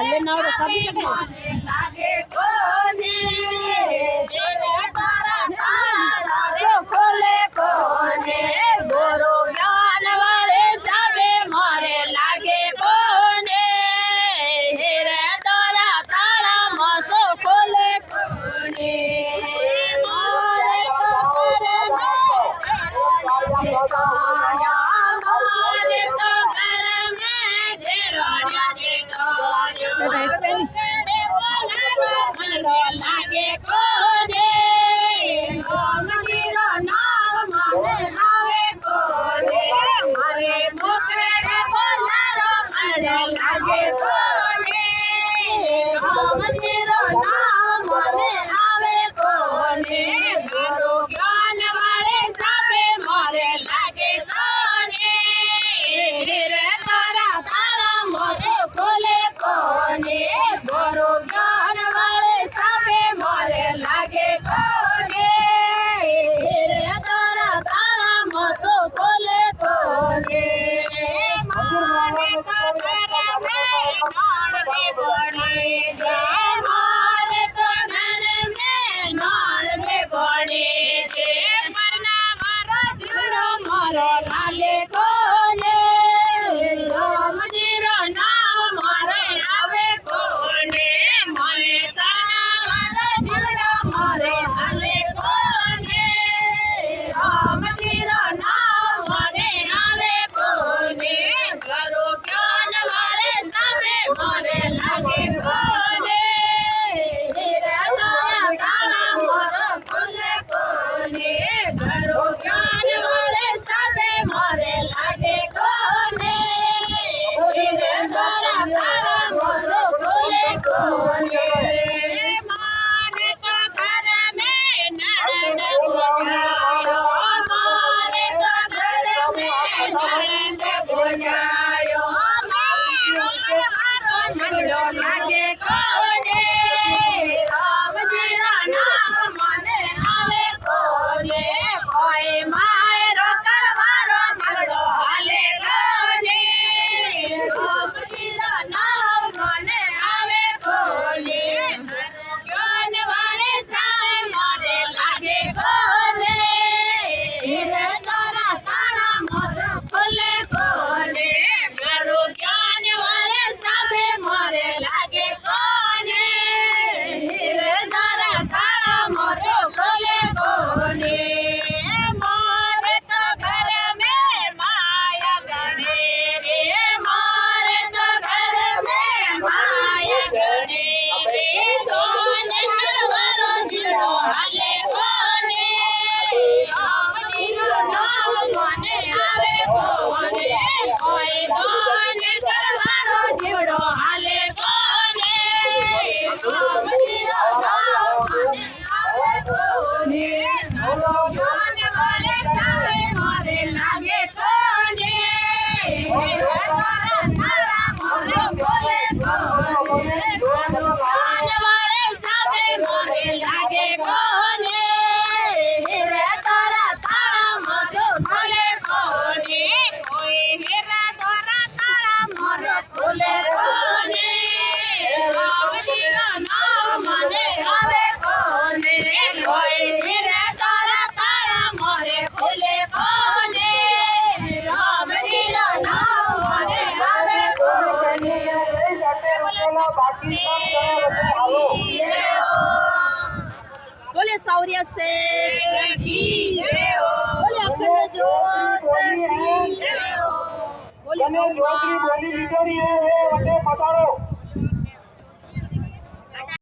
लेना और सभी लागे कोने खोले कोने गोरो ज्ञान वाले सबे मारे लागे कोने हेरे तोरा तारा मसो खोले कोने मारे तो करे लागे कोने मंदिर नाम माने आवे कोने मारे मोकरे बोलारो माने लागे कोने मंदिर नाम माने आवे कोने गुरु ज्ञान वाले सबे मारे लागे कोने रे तारा तारा मोसो खोले कोने गुरु ज्ञान वाले सबे मारे लागे कोने रे तारा तारा मोसो खोले कोने मारे तो घर में नाड़ में बड़े जे मारे तो घर में नाड़ में बड़े जे मरना मारो जुड़ो मारो लागे कोने राम जीरो नाम मारे आवे कोने मारे तारा जुड़ो मारे आवे कोने राम जीरो नाम मारे आवे कोने करो ज्ञान वाले सबे मारे लागे कोने हेरे तारा तारा मारो खोले कोने करो ज्ञान वाले सबे मारे लागे कोने हेरे तारा तारा मोसो खोले कोने मारे तो घर में ननद बुझायो मारे तो घर में ननद बुझायो मारो झगड़ो लागे कोने राम जीरा नाम माने आवे कोने कोई मायरो करवारो झगड़ो हाले कोने राम जीरा नाम माने आवे कोने ज्ञान वाले सारे मारे लागे कोने हेरे तारा तारा मोसो खोले कोने गुरु ज्ञान वाले सबे मारे लागे कोने हेरे तारा तारा मोसो खोले कोने मारे तो घर में माया गणे रे मारे तो घर में माया गणे रे कोने करवारो जीरो हाले कोने जीरो नाम माने आवे कोने कोई कोने करवारो जीरो हाले कोने जीरो नाम माने आवे कोने गुरु ज्ञान वाले सबे मारे लागे कोने हेरे तारा तारा मोसो खोले कोने गुरु ज्ञान वाले सबे मारे लागे कोने हेरे तारा तारा मोसो खोले कोने कोई हेरे तारा तारा मोरे खोले कोने राम जीरो नाम माने आवे कोने कोई हेरे तारा तारा मोरे खोले कोने राम जीरो नाम माने आवे कोने बोले सौर्य से बोले अखंड ज्योत बोले बोली लीडर ये वटे पधारो।